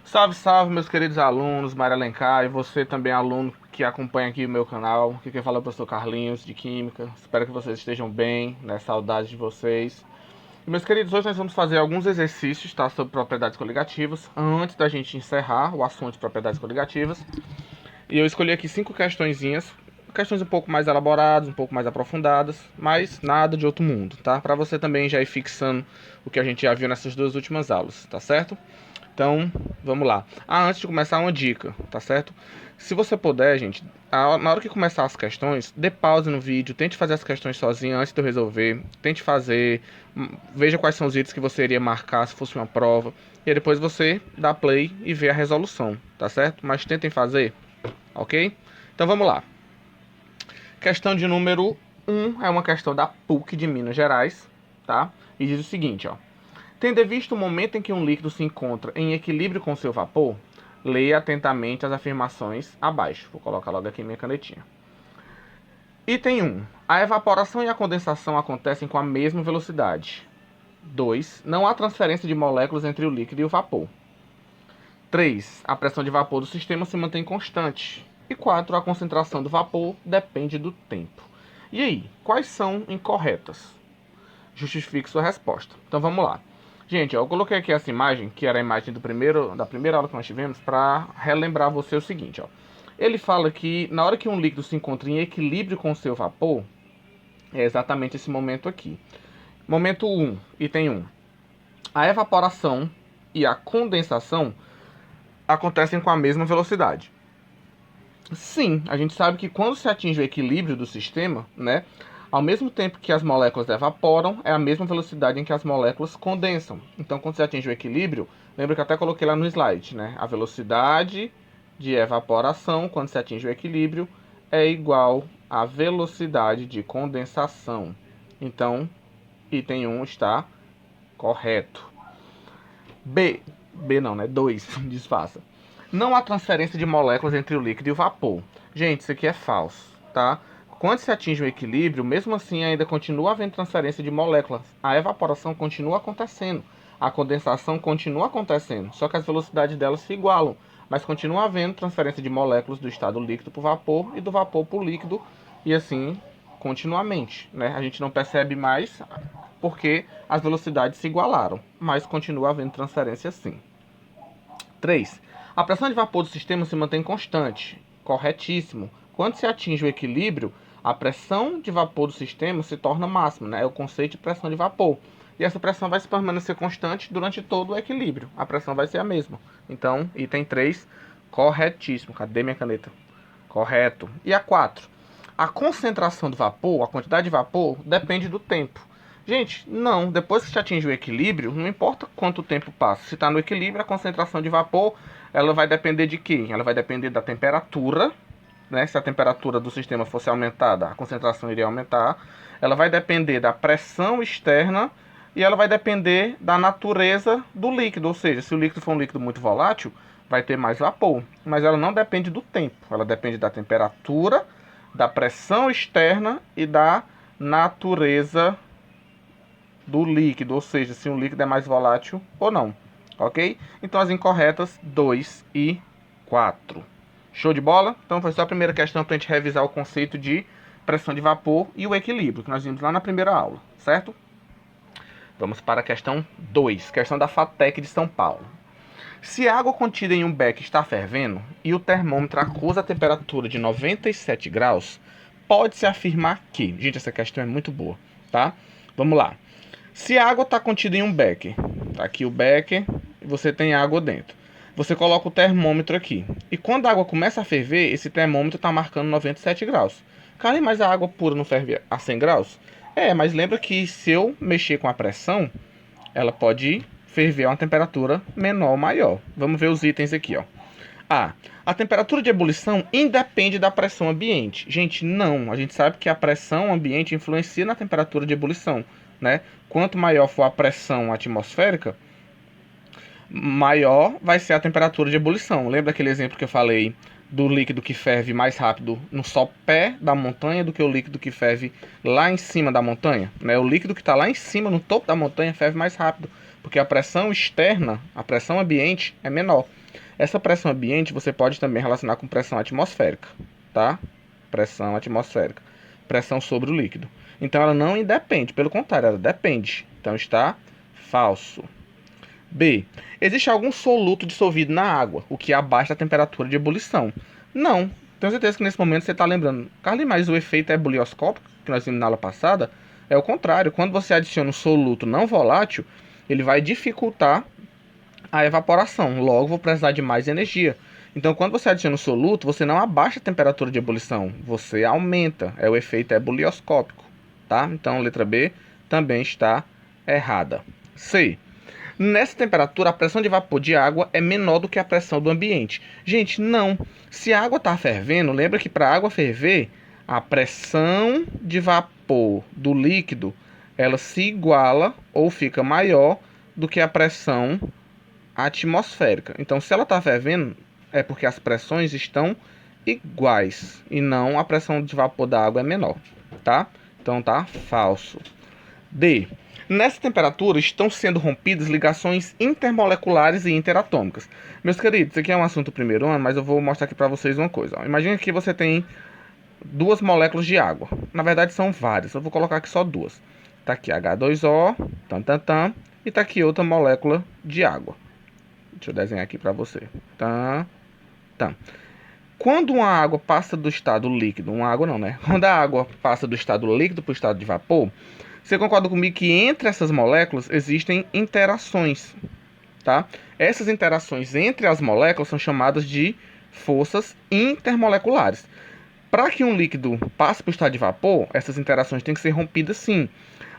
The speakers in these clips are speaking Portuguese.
Salve, salve, meus queridos alunos, Maria Alencar, e você também, aluno que acompanha aqui o meu canal. Aqui quem fala é o professor Carlinhos, de Química. Espero que vocês estejam bem, né? Saudades de vocês. E, meus queridos, hoje nós vamos fazer alguns exercícios, tá? Sobre propriedades coligativas, antes da gente encerrar o assunto de propriedades coligativas. E eu escolhi aqui 5 questõezinhas, questões um pouco mais elaboradas, um pouco mais aprofundadas, mas nada de outro mundo, tá? Para você também já ir fixando o que a gente já viu nessas duas últimas aulas, tá certo? Então, vamos lá. Antes de começar, uma dica, tá certo? Se você puder, gente, na hora que começar as questões, dê pause no vídeo, tente fazer as questões sozinho antes de eu resolver, tente fazer, veja quais são os itens que você iria marcar se fosse uma prova, e aí depois você dá play e vê a resolução, tá certo? Mas tentem fazer, ok? Então vamos lá. Questão de número 1 é uma questão da PUC de Minas Gerais, tá? E diz o seguinte, ó. Tendo visto o momento em que um líquido se encontra em equilíbrio com seu vapor, leia atentamente as afirmações abaixo. Vou colocar logo aqui minha canetinha. Item 1. A evaporação e a condensação acontecem com a mesma velocidade. 2. Não há transferência de moléculas entre o líquido e o vapor. 3. A pressão de vapor do sistema se mantém constante. E 4. A concentração do vapor depende do tempo. E aí, quais são incorretas? Justifique sua resposta. Então vamos lá. Gente, ó, eu coloquei aqui essa imagem, que era a imagem da primeira aula que nós tivemos, para relembrar você o seguinte, ó. Ele fala que na hora que um líquido se encontra em equilíbrio com o seu vapor, é exatamente esse momento aqui. Momento 1, item 1. A evaporação e a condensação acontecem com a mesma velocidade. Sim, a gente sabe que quando se atinge o equilíbrio do sistema, né, ao mesmo tempo que as moléculas evaporam, é a mesma velocidade em que as moléculas condensam. Então, quando se atinge o equilíbrio, lembra que eu até coloquei lá no slide, né? A velocidade de evaporação, quando se atinge o equilíbrio, é igual à velocidade de condensação. Então, item 1 está correto. B não, né? 2, disfarça. Não há transferência de moléculas entre o líquido e o vapor. Gente, isso aqui é falso, tá? Quando se atinge o equilíbrio, mesmo assim ainda continua havendo transferência de moléculas. A evaporação continua acontecendo. A condensação continua acontecendo. Só que as velocidades delas se igualam. Mas continua havendo transferência de moléculas do estado líquido para o vapor e do vapor para o líquido. E assim continuamente, né? A gente não percebe mais porque as velocidades se igualaram. Mas continua havendo transferência sim. 3. A pressão de vapor do sistema se mantém constante. Corretíssimo. Quando se atinge o equilíbrio, a pressão de vapor do sistema se torna máxima, né? É o conceito de pressão de vapor. E essa pressão vai se permanecer constante durante todo o equilíbrio. A pressão vai ser a mesma. Então, item 3, corretíssimo. Cadê minha caneta? Correto. E a 4. A concentração do vapor, a quantidade de vapor, depende do tempo. Gente, não. Depois que se atinge o equilíbrio, não importa quanto tempo passa. Se está no equilíbrio, a concentração de vapor, ela vai depender de quê? Ela vai depender da temperatura, né? Se a temperatura do sistema fosse aumentada, a concentração iria aumentar. Ela vai depender da pressão externa e ela vai depender da natureza do líquido. Ou seja, se o líquido for um líquido muito volátil, vai ter mais vapor. Mas ela não depende do tempo. Ela depende da temperatura, da pressão externa e da natureza do líquido, ou seja, se um líquido é mais volátil ou não, ok? Então as incorretas 2 e 4. Show de bola? Então foi só a primeira questão para a gente revisar o conceito de pressão de vapor e o equilíbrio, que nós vimos lá na primeira aula, certo? Vamos para a questão 2, questão da FATEC de São Paulo. Se a água contida em um beque está fervendo e o termômetro acusa a temperatura de 97 graus, pode-se afirmar que... Gente, essa questão é muito boa, tá? Vamos lá. Se a água está contida em um becker, tá aqui o becker e você tem água dentro. Você coloca o termômetro aqui. E quando a água começa a ferver, esse termômetro está marcando 97 graus. Cara, mas a água pura não ferve a 100 graus? É, mas lembra que se eu mexer com a pressão, ela pode ferver a uma temperatura menor ou maior. Vamos ver os itens aqui, ó. A temperatura de ebulição independe da pressão ambiente. Gente, não. A gente sabe que a pressão ambiente influencia na temperatura de ebulição, né? Quanto maior for a pressão atmosférica, maior vai ser a temperatura de ebulição. Lembra aquele exemplo que eu falei do líquido que ferve mais rápido no sopé da montanha do que o líquido que ferve lá em cima da montanha, né? O líquido que está lá em cima, no topo da montanha, ferve mais rápido, porque a pressão externa, a pressão ambiente é menor. Essa pressão ambiente você pode também relacionar com pressão atmosférica, tá? Pressão atmosférica. Pressão sobre o líquido. Então ela não independe, pelo contrário, ela depende. Então está falso. B. Existe algum soluto dissolvido na água, o que abaixa a temperatura de ebulição? Não. Tenho certeza que nesse momento você está lembrando. Carlinhos, mas o efeito ebulioscópico, que nós vimos na aula passada, é o contrário. Quando você adiciona um soluto não volátil, ele vai dificultar a evaporação. Logo, vou precisar de mais energia. Então, quando você adiciona um soluto, você não abaixa a temperatura de ebulição, você aumenta. É o efeito ebulioscópico, tá? Então, letra B também está errada. C. Nessa temperatura, a pressão de vapor de água é menor do que a pressão do ambiente. Gente, não. Se a água está fervendo, lembra que para a água ferver, a pressão de vapor do líquido, ela se iguala ou fica maior do que a pressão atmosférica. Então, se ela está fervendo, é porque as pressões estão iguais e não a pressão de vapor da água é menor, tá? Então, tá falso. D. Nessa temperatura estão sendo rompidas ligações intermoleculares e interatômicas. Meus queridos, isso aqui é um assunto do primeiro ano, mas eu vou mostrar aqui para vocês uma coisa. Imagina que você tem duas moléculas de água. Na verdade são várias, eu vou colocar aqui só duas. Tá aqui H2O, e tá aqui outra molécula de água. Deixa eu desenhar aqui para você. Quando uma água passa do estado líquido, uma água não, né? Quando a água passa do estado líquido para o estado de vapor, você concorda comigo que entre essas moléculas existem interações, tá? Essas interações entre as moléculas são chamadas de forças intermoleculares. Para que um líquido passe para o estado de vapor, essas interações têm que ser rompidas sim.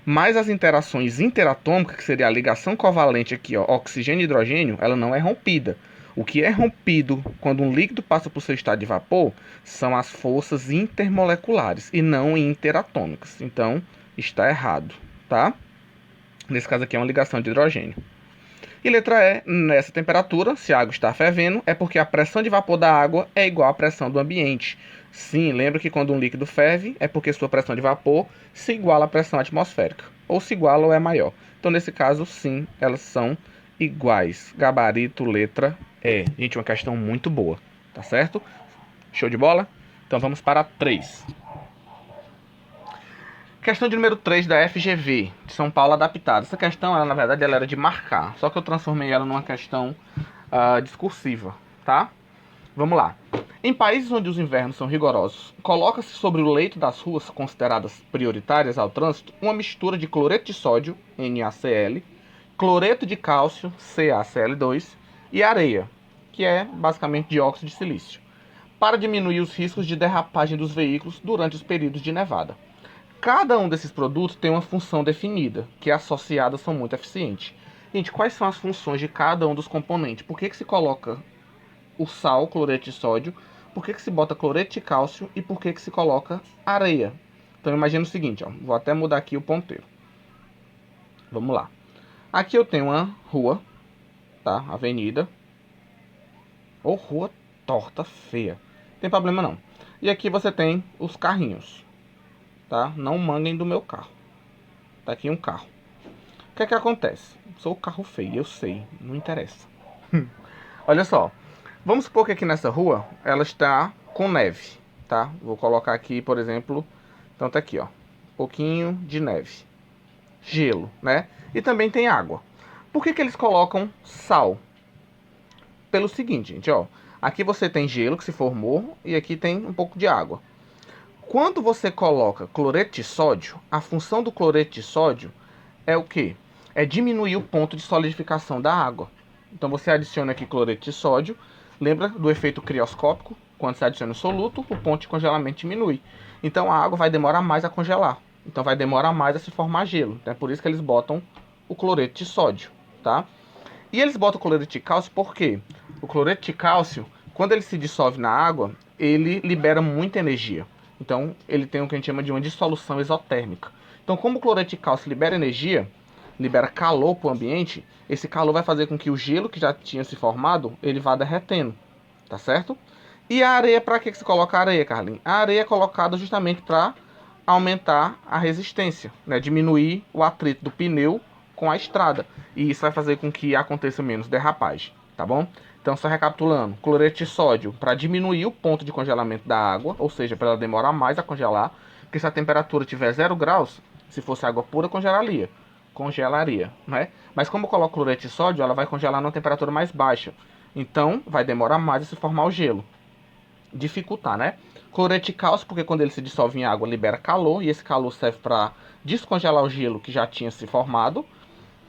Mas as interações interatômicas, que seria a ligação covalente aqui, ó, oxigênio e hidrogênio, ela não é rompida. O que é rompido quando um líquido passa por seu estado de vapor são as forças intermoleculares e não interatômicas. Então, está errado, tá? Nesse caso aqui é uma ligação de hidrogênio. E letra E, nessa temperatura, se a água está fervendo, é porque a pressão de vapor da água é igual à pressão do ambiente. Sim, lembra que quando um líquido ferve, é porque sua pressão de vapor se iguala à pressão atmosférica. Ou se iguala ou é maior. Então, nesse caso, sim, elas são iguais. Gabarito, letra E. Gente, uma questão muito boa, tá certo? Show de bola? Então, vamos para 3. Questão de número 3 da FGV, de São Paulo adaptada. Essa questão, ela, na verdade, ela era de marcar. Só que eu transformei ela numa questão discursiva, tá? Vamos lá. Em países onde os invernos são rigorosos, coloca-se sobre o leito das ruas consideradas prioritárias ao trânsito uma mistura de cloreto de sódio, NaCl, cloreto de cálcio, CaCl2, e areia, que é basicamente dióxido de silício, para diminuir os riscos de derrapagem dos veículos durante os períodos de nevada. Cada um desses produtos tem uma função definida, que associadas são muito eficientes. Gente, quais são as funções de cada um dos componentes? Por que se coloca o sal, cloreto de sódio? Por que se bota cloreto de cálcio? E por que se coloca areia? Então imagina o seguinte, ó, vou até mudar aqui o ponteiro. Vamos lá. Aqui eu tenho uma rua, tá? Avenida. Ou rua torta, feia. Não tem problema não. E aqui você tem os carrinhos. Tá? Não manguem do meu carro. Tá aqui um carro. O que é que acontece? Sou o carro feio, eu sei, não interessa. Olha só. Vamos supor que aqui nessa rua ela está com neve, tá? Vou colocar aqui, por exemplo, então tá aqui, ó, um pouquinho de neve. Gelo, né? E também tem água. Por que eles colocam sal? Pelo seguinte, gente, ó. Aqui você tem gelo que se formou e aqui tem um pouco de água. Quando você coloca cloreto de sódio, a função do cloreto de sódio é o quê? É diminuir o ponto de solidificação da água. Então você adiciona aqui cloreto de sódio, lembra do efeito crioscópico? Quando você adiciona o soluto, o ponto de congelamento diminui. Então a água vai demorar mais a congelar. Então vai demorar mais a se formar gelo. Então é por isso que eles botam o cloreto de sódio, tá? E eles botam o cloreto de cálcio por quê? O cloreto de cálcio, quando ele se dissolve na água, ele libera muita energia. Então, ele tem o que a gente chama de uma dissolução exotérmica. Então, como o cloreto de cálcio libera energia, libera calor para o ambiente, esse calor vai fazer com que o gelo que já tinha se formado, ele vá derretendo, tá certo? E a areia, para que se coloca a areia, Carlinhos? A areia é colocada justamente para aumentar a resistência, né? Diminuir o atrito do pneu com a estrada. E isso vai fazer com que aconteça menos derrapagem, tá bom? Então, só recapitulando, cloreto de sódio para diminuir o ponto de congelamento da água, ou seja, para ela demorar mais a congelar, porque se a temperatura tiver 0 graus, se fosse água pura, congelaria, né? Mas como eu coloco cloreto de sódio, ela vai congelar numa temperatura mais baixa, então vai demorar mais a se formar o gelo, dificultar, né? Cloreto de cálcio, porque quando ele se dissolve em água, libera calor, e esse calor serve para descongelar o gelo que já tinha se formado,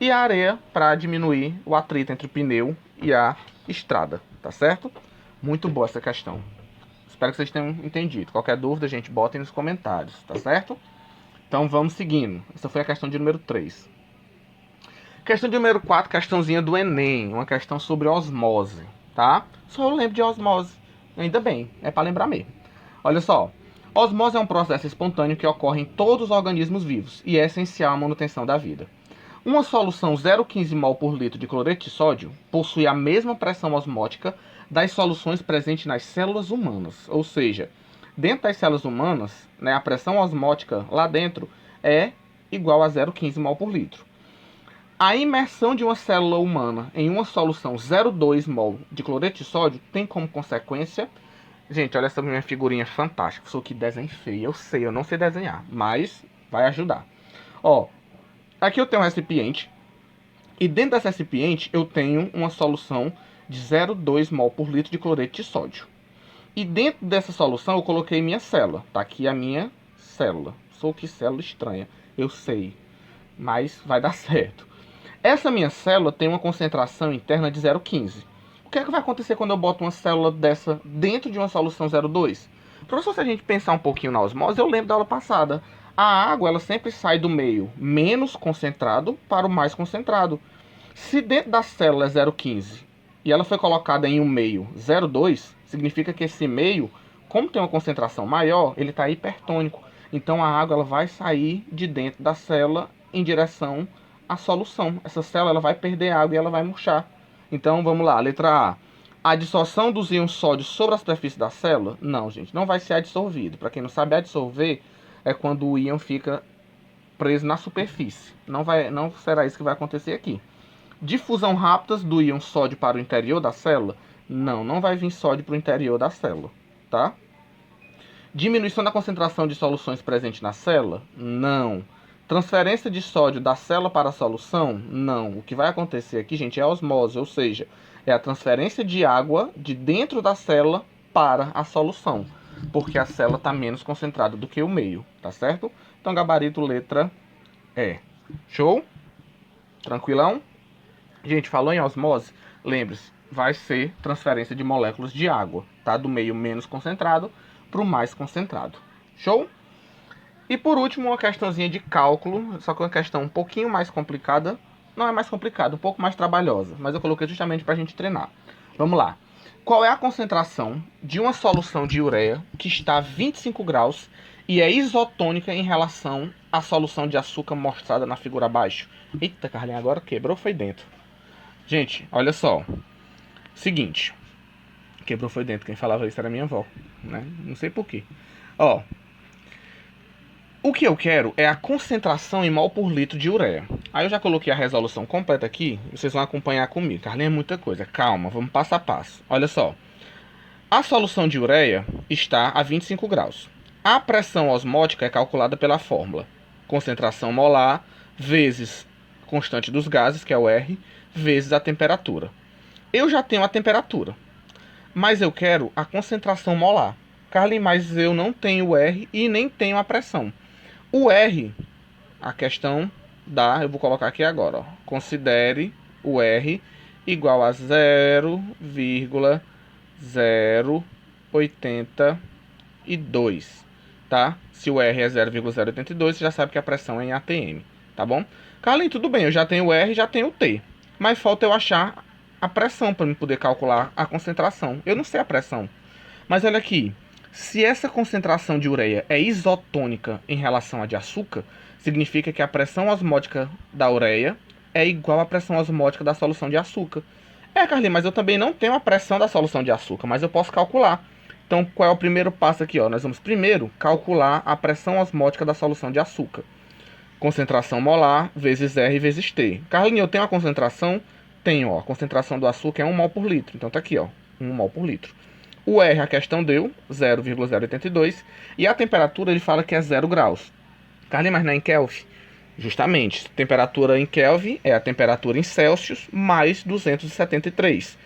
e a areia para diminuir o atrito entre o pneu e a estrada, tá certo? Muito boa essa questão. Espero que vocês tenham entendido. Qualquer dúvida, gente, botem nos comentários, tá certo? Então vamos seguindo. Essa foi a questão de número 3. Questão de número 4, questãozinha do Enem, uma questão sobre osmose, tá? Só eu lembro de osmose. Ainda bem, é para lembrar mesmo. Olha só. Osmose é um processo espontâneo que ocorre em todos os organismos vivos e é essencial à manutenção da vida. Uma solução 0,15 mol por litro de cloreto de sódio possui a mesma pressão osmótica das soluções presentes nas células humanas. Ou seja, dentro das células humanas, né, a pressão osmótica lá dentro é igual a 0,15 mol por litro. A imersão de uma célula humana em uma solução 0,2 mol de cloreto de sódio tem como consequência... Gente, olha essa minha figurinha fantástica. Sou que desenho feio, eu sei, eu não sei desenhar, mas vai ajudar. Ó, aqui eu tenho um recipiente, e dentro desse recipiente eu tenho uma solução de 0,2 mol por litro de cloreto de sódio. E dentro dessa solução eu coloquei minha célula. Tá aqui a minha célula. Sou que célula estranha, eu sei, mas vai dar certo. Essa minha célula tem uma concentração interna de 0,15. O que é que vai acontecer quando eu boto uma célula dessa dentro de uma solução 0,2? Professor, se a gente pensar um pouquinho na osmose, eu lembro da aula passada. A água, ela sempre sai do meio menos concentrado para o mais concentrado. Se dentro da célula é 0,15 e ela foi colocada em um meio 0,2, significa que esse meio, como tem uma concentração maior, ele está hipertônico. Então a água ela vai sair de dentro da célula em direção à solução. Essa célula ela vai perder água e ela vai murchar. Então vamos lá, letra A. A dissolção dos íons sódio sobre a superfície da célula? Não, gente, não vai ser adsorvido. Para quem não sabe, adsorver é quando o íon fica preso na superfície. Não será isso que vai acontecer aqui. Difusão rápida do íon sódio para o interior da célula? Não vai vir sódio para o interior da célula, tá? Diminuição da concentração de soluções presentes na célula? Não. Transferência de sódio da célula para a solução? Não. O que vai acontecer aqui, gente, é a osmose, ou seja, é a transferência de água de dentro da célula para a solução, porque a célula está menos concentrada do que o meio, tá certo? Então, gabarito letra E. Show? Tranquilão? Gente, falou em osmose, lembre-se, vai ser transferência de moléculas de água, tá? Do meio menos concentrado para o mais concentrado. Show? E por último, uma questãozinha de cálculo, só que uma questão um pouquinho mais complicada. Não é mais complicada, um pouco mais trabalhosa, mas eu coloquei justamente para a gente treinar. Vamos lá. Qual é a concentração de uma solução de ureia que está a 25 graus e é isotônica em relação à solução de açúcar mostrada na figura abaixo? Eita, Carlinhos, agora quebrou, foi dentro. Gente, olha só. Seguinte. Quebrou, foi dentro. Quem falava isso era minha avó, né? Não sei porquê. Ó. O que eu quero é a concentração em mol por litro de ureia. Aí eu já coloquei a resolução completa aqui. Vocês vão acompanhar comigo. Carlinhos, é muita coisa. Calma, vamos passo a passo. Olha só. A solução de ureia está a 25 graus. A pressão osmótica é calculada pela fórmula. Concentração molar vezes constante dos gases, que é o R, vezes a temperatura. Eu já tenho a temperatura, mas eu quero a concentração molar. Carlinhos, mas eu não tenho o R e nem tenho a pressão. O R, a questão dá, eu vou colocar aqui agora, ó. Considere o R igual a 0,082, tá? Se o R é 0,082, você já sabe que a pressão é em atm, tá bom? Carlinhos, tudo bem, eu já tenho o R e já tenho o T, mas falta eu achar a pressão para eu poder calcular a concentração. Eu não sei a pressão, mas olha aqui. Se essa concentração de ureia é isotônica em relação à de açúcar, significa que a pressão osmótica da ureia é igual à pressão osmótica da solução de açúcar. Carlinhos, mas eu também não tenho a pressão da solução de açúcar, mas eu posso calcular. Então, qual é o primeiro passo aqui? Ó? Nós vamos primeiro calcular a pressão osmótica da solução de açúcar. Concentração molar vezes R vezes T. Carlinhos, eu tenho a concentração? tenho, ó, a concentração do açúcar é 1 mol por litro. Então tá aqui, ó, 1 mol por litro. O R a questão deu, 0,082. E a temperatura ele fala que é 0 graus. Carlinhos, mas não é em Kelvin? Justamente, temperatura em Kelvin é a temperatura em Celsius mais 273.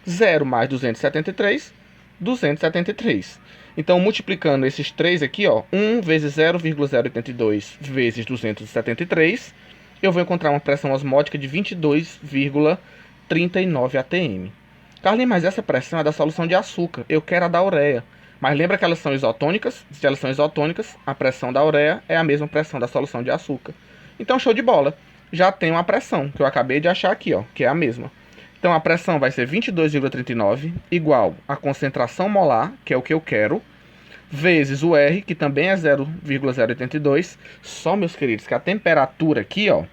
0 mais 273, 273. Então, multiplicando esses três aqui, ó, 1 vezes 0,082 vezes 273, eu vou encontrar uma pressão osmótica de 22,39 atm. Carlinhos, mas essa pressão é da solução de açúcar. Eu quero a da ureia. Mas lembra que elas são isotônicas? Se elas são isotônicas, a pressão da ureia é a mesma pressão da solução de açúcar. Então, show de bola. Já tenho a pressão, que eu acabei de achar aqui, ó, que é a mesma. Então, a pressão vai ser 22,39 igual a concentração molar, que é o que eu quero, vezes o R, que também é 0,082. Só, meus queridos, que a temperatura aqui, ó...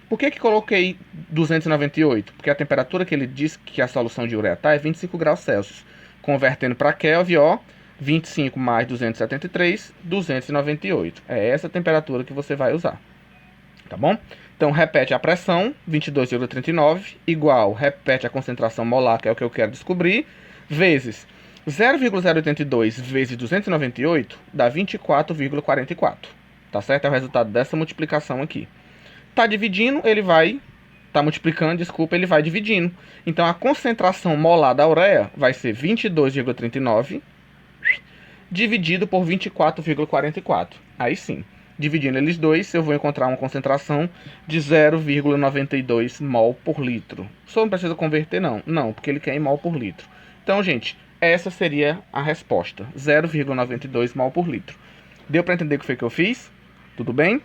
Por que coloquei 298? Porque a temperatura que ele diz que a solução de ureia está é 25 graus Celsius. Convertendo para Kelvin, ó, 25 mais 273, 298. É essa temperatura que você vai usar. Tá bom? Então, repete a pressão, 22,39, igual, repete a concentração molar, que é o que eu quero descobrir, vezes 0,082 vezes 298, dá 24,44. Tá certo? É o resultado dessa multiplicação aqui. Tá dividindo, ele vai... Tá multiplicando, desculpa, ele vai dividindo. Então, a concentração molar da ureia vai ser 22,39 dividido por 24,44. Aí sim, dividindo eles dois, eu vou encontrar uma concentração de 0,92 mol por litro. Só não precisa converter, não. Não, porque ele quer em mol por litro. Então, gente, essa seria a resposta. 0,92 mol por litro. Deu para entender o que foi que eu fiz? Tudo bem?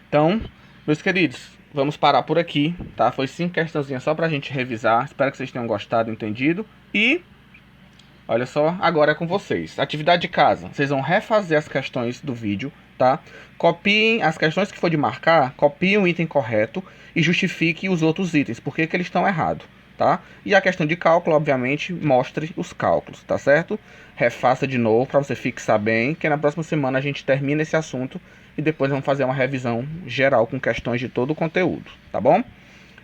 Então, meus queridos, vamos parar por aqui, tá? Foi 5 questãozinhas só pra gente revisar. Espero que vocês tenham gostado, entendido. E, olha só, agora é com vocês. Atividade de casa. Vocês vão refazer as questões do vídeo, tá? Copiem as questões que for de marcar, copiem o item correto e justifiquem os outros itens, porque que eles estão errados, tá? E a questão de cálculo, obviamente, mostre os cálculos, tá certo? Refaça de novo para você fixar bem, que na próxima semana a gente termina esse assunto e depois vamos fazer uma revisão geral com questões de todo o conteúdo, tá bom?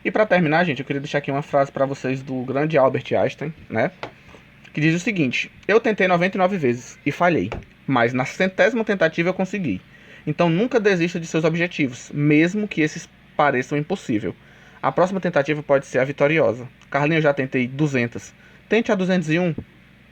E para terminar, gente, eu queria deixar aqui uma frase para vocês do grande Albert Einstein, né? Que diz o seguinte: eu tentei 99 vezes e falhei, mas na 100ª tentativa eu consegui. Então nunca desista de seus objetivos, mesmo que esses pareçam impossível. A próxima tentativa pode ser a vitoriosa. Carlinhos, eu já tentei 200. Tente a 201.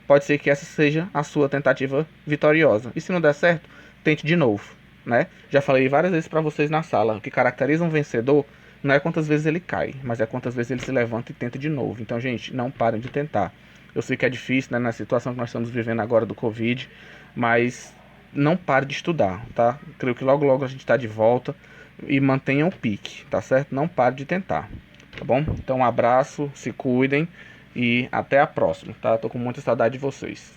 Pode ser que essa seja a sua tentativa vitoriosa. E se não der certo, tente de novo, né? Já falei várias vezes para vocês na sala, o que caracteriza um vencedor não é quantas vezes ele cai, mas é quantas vezes ele se levanta e tenta de novo. Então, gente, não parem de tentar. Eu sei que é difícil, né, na situação que nós estamos vivendo agora do Covid, mas não pare de estudar, tá? Creio que logo logo a gente está de volta e mantenham o pique, tá certo? Não pare de tentar, tá bom? Então, um abraço, se cuidem e até a próxima, tá? Tô com muita saudade de vocês.